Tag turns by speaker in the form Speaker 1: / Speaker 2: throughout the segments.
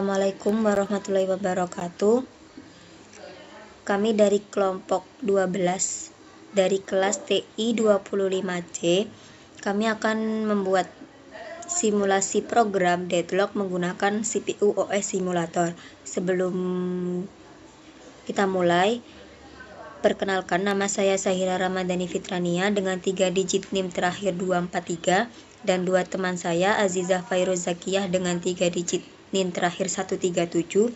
Speaker 1: Assalamualaikum warahmatullahi wabarakatuh. Kami dari kelompok 12 dari kelas TI 25C. Kami akan membuat simulasi program deadlock menggunakan CPU OS Simulator. Sebelum kita mulai, perkenalkan, nama saya Sahira Ramadhani Fitrania dengan 3 digit NIM terakhir 243 dan 2 teman saya Azizah Fairuz Zakiyah dengan 3 digit NIM terakhir 137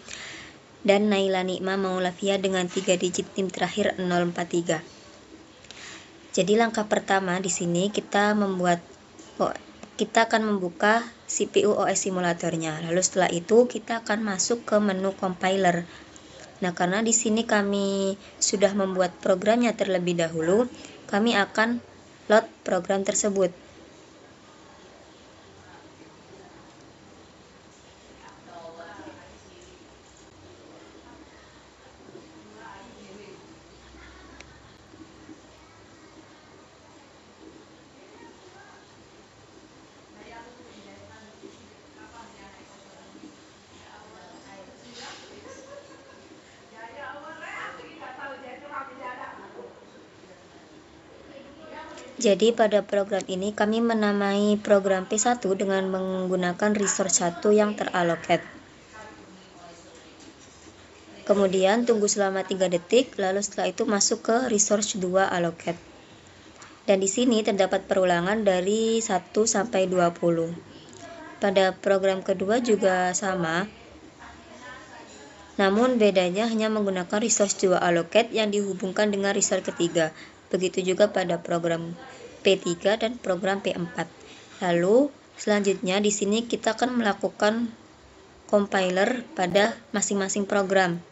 Speaker 1: dan Naila Nikma Maulafia dengan 3 digit NIM terakhir 043. Jadi langkah pertama di sini kita akan membuka CPU OS simulatornya. Lalu setelah itu kita akan masuk ke menu compiler. Nah, karena di sini kami sudah membuat programnya terlebih dahulu, kami akan load program tersebut. Jadi pada program ini kami menamai program P1 dengan menggunakan resource 1 yang terallocate. Kemudian tunggu selama 3 detik, lalu setelah itu masuk ke resource 2 allocate. Dan di sini terdapat perulangan dari 1 sampai 20. Pada program kedua juga sama. Namun bedanya hanya menggunakan resource 2 allocate yang dihubungkan dengan resource ketiga. Begitu juga pada program P3 dan program P4. Lalu selanjutnya di sini kita akan melakukan compiler pada masing-masing program.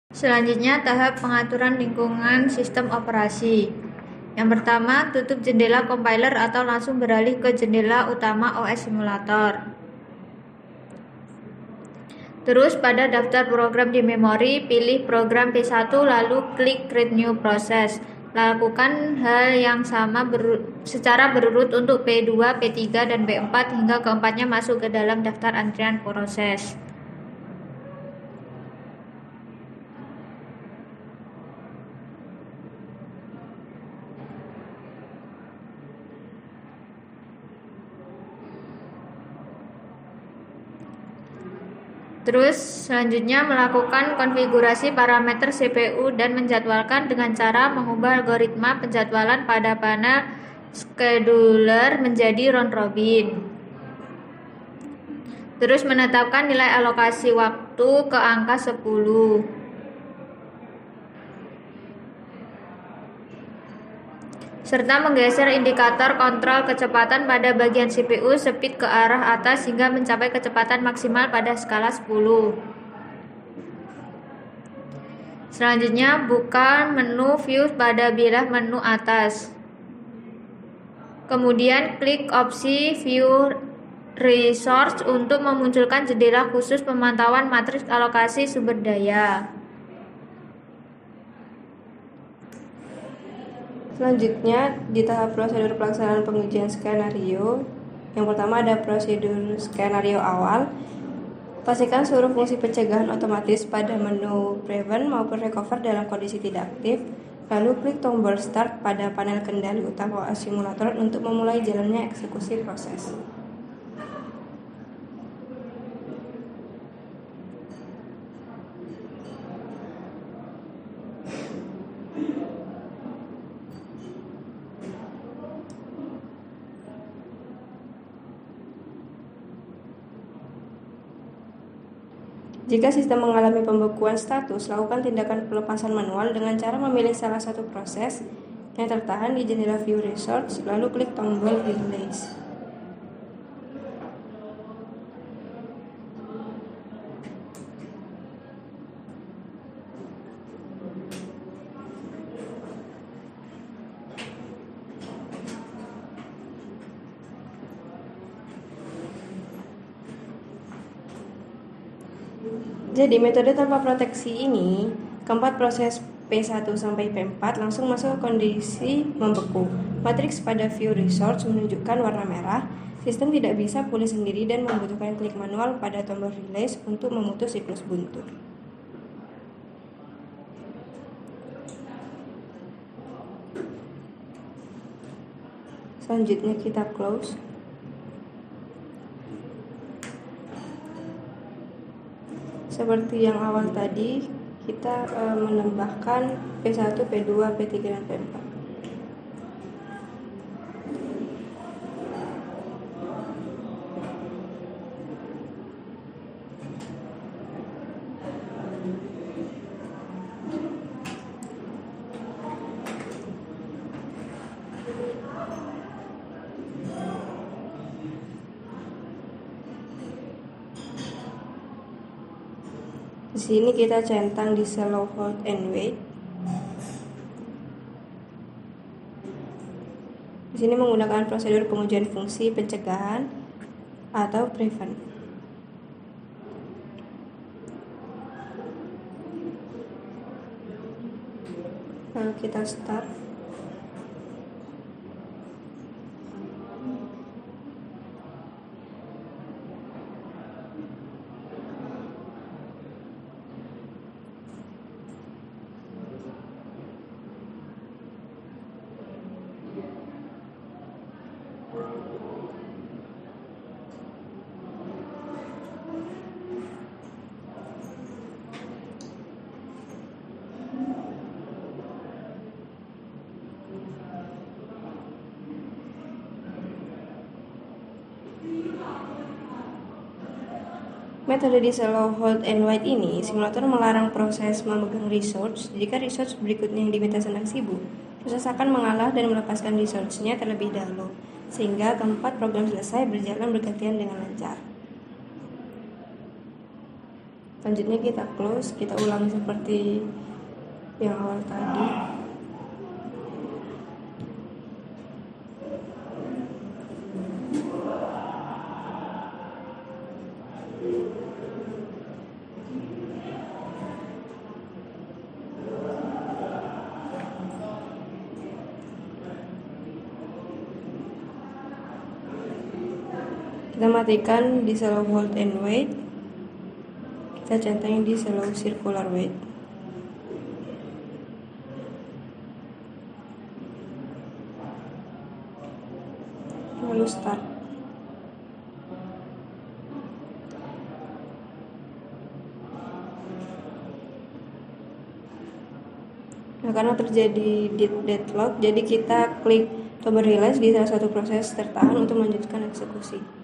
Speaker 2: Selanjutnya, tahap pengaturan lingkungan sistem operasi. Yang pertama, tutup jendela compiler atau langsung beralih ke jendela utama OS Simulator. Terus pada daftar program di memori, pilih program P1 lalu klik Create New Process. Lakukan hal yang sama secara berurut untuk P2, P3, dan P4 hingga keempatnya masuk ke dalam daftar antrian proses. Terus selanjutnya melakukan konfigurasi parameter CPU dan menjadwalkan dengan cara mengubah algoritma penjadwalan pada panel scheduler menjadi round robin. Terus menetapkan nilai alokasi waktu ke angka 10. Serta menggeser indikator kontrol kecepatan pada bagian CPU speed ke arah atas hingga mencapai kecepatan maksimal pada skala 10. Selanjutnya, buka menu View pada bilah menu atas. Kemudian klik opsi View Resource untuk memunculkan jendela khusus pemantauan matriks alokasi sumber daya.
Speaker 3: Selanjutnya, di tahap prosedur pelaksanaan pengujian skenario, yang pertama ada prosedur skenario awal. Pastikan seluruh fungsi pencegahan otomatis pada menu Prevent maupun Recover dalam kondisi tidak aktif. Lalu klik tombol Start pada panel kendali utama OS Simulator untuk memulai jalannya eksekusi proses. Jika sistem mengalami pembekuan status, lakukan tindakan pelepasan manual dengan cara memilih salah satu proses yang tertahan di jendela View Resource, lalu klik tombol Release. Jadi metode tanpa proteksi ini, keempat proses P1 sampai P4 langsung masuk ke kondisi membeku. Matriks pada View Resource menunjukkan warna merah. Sistem tidak bisa pulih sendiri dan membutuhkan klik manual pada tombol Release untuk memutus siklus buntu. Selanjutnya kita close. Seperti yang awal tadi, kita menambahkan P1, P2, P3, dan P4. Di sini kita centang di Slow Hold and Wait. Di sini menggunakan prosedur pengujian fungsi pencegahan atau Prevent. Lalu kita start. Metode di Slow Hold and Wait ini, simulator melarang proses memegang resource. Jika resource berikutnya yang diminta sedang sibuk, proses akan mengalah dan melepaskan resource-nya terlebih dahulu, sehingga keempat program selesai berjalan bergantian dengan lancar. Selanjutnya kita close, kita ulangi seperti yang awal tadi. Kita matikan di Slow Hold and Wait. Kita centang di Slow Circular Wait. Lalu start. Nah, karena terjadi deadlock, jadi kita klik tombol Release di salah satu proses tertahan untuk melanjutkan eksekusi.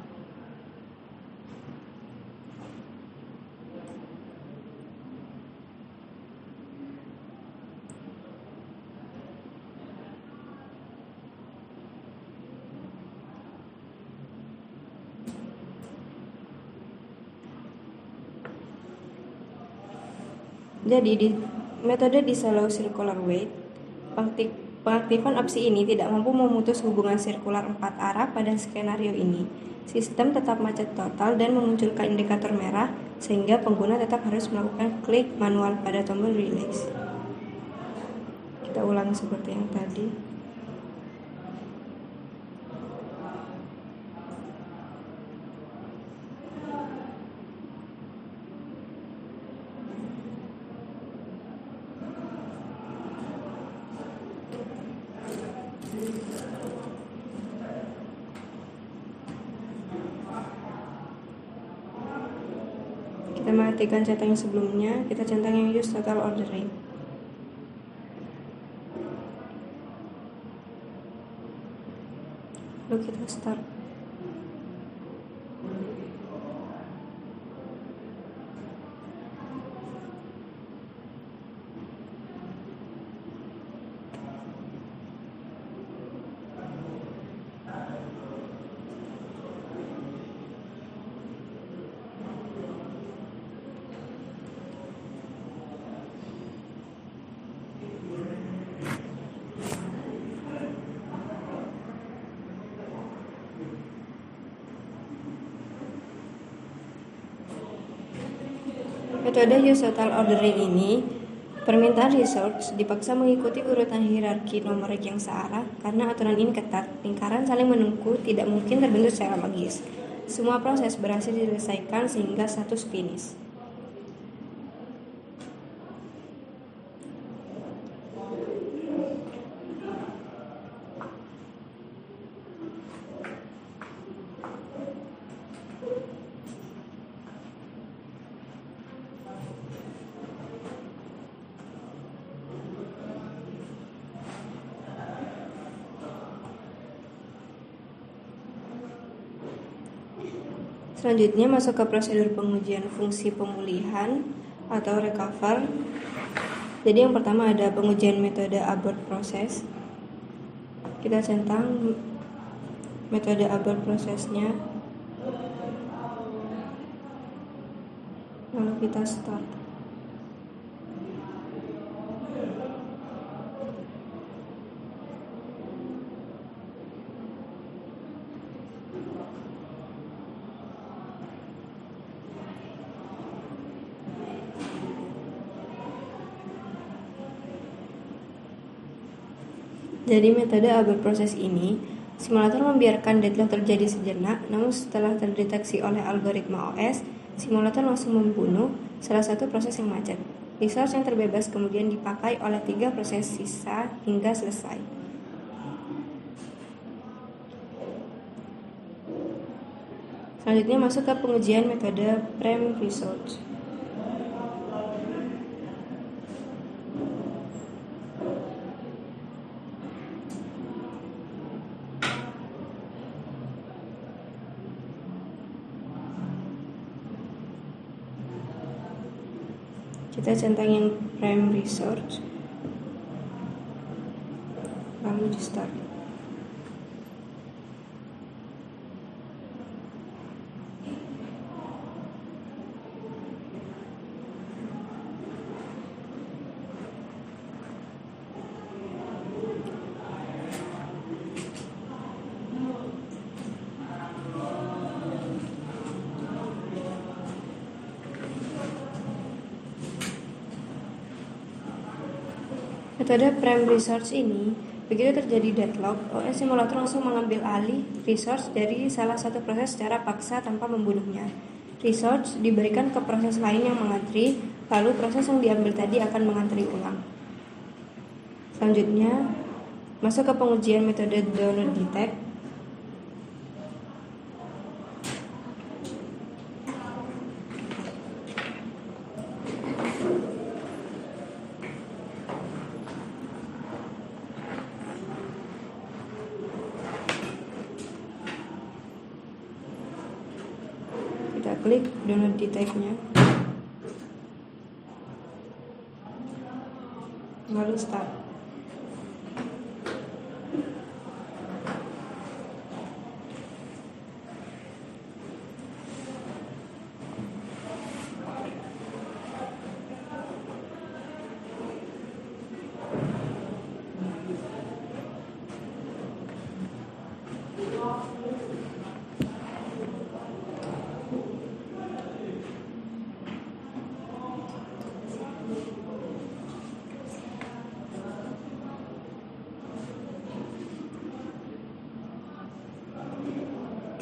Speaker 3: Jadi di metode Disallow Circular Wait, pengaktifan opsi ini tidak mampu memutus hubungan sirkular 4 arah pada skenario ini. Sistem tetap macet total dan memunculkan indikator merah, sehingga pengguna tetap harus melakukan klik manual pada tombol release. Kita ulangi seperti yang tadi. Kita matikan centang yang sebelumnya, kita centang yang use total ordering. Lalu kita start. Metode use total ordering ini, permintaan resource dipaksa mengikuti urutan hierarki numerik yang searah karena aturan ini ketat. Lingkaran saling menunggu tidak mungkin terbentuk secara magis. Semua proses berhasil diselesaikan sehingga status finish. Selanjutnya masuk ke prosedur pengujian fungsi pemulihan atau recover. Jadi yang pertama ada pengujian metode abort proses. Kita centang metode abort prosesnya, lalu kita start. Jadi metode abort proses ini, simulator membiarkan deadlock terjadi sejenak, namun setelah terdeteksi oleh algoritma OS, simulator langsung membunuh salah satu proses yang macet. Resource yang terbebas kemudian dipakai oleh 3 proses sisa hingga selesai. Selanjutnya masuk ke pengujian metode prime resource. Kita centang yang prime resource, lalu di start. Metode prime resource ini, begitu terjadi deadlock, OS simulator langsung mengambil alih resource dari salah satu proses secara paksa tanpa membunuhnya. Resource diberikan ke proses lain yang mengantri, lalu proses yang diambil tadi akan mengantri ulang. Selanjutnya, masuk ke pengujian metode do not detect. Kita klik do not detect-nya, lalu start.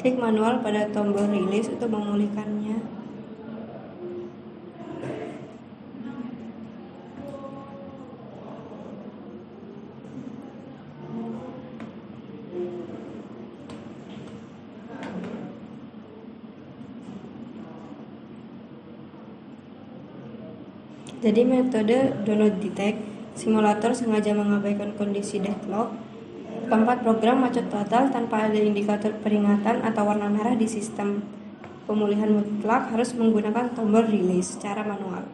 Speaker 3: Klik manual pada tombol release untuk memulihkannya. Jadi metode do not detect, simulator sengaja mengabaikan kondisi deadlock. Keempat, program macet total tanpa ada indikator peringatan atau warna merah di sistem. Pemulihan mutlak harus menggunakan tombol release secara manual.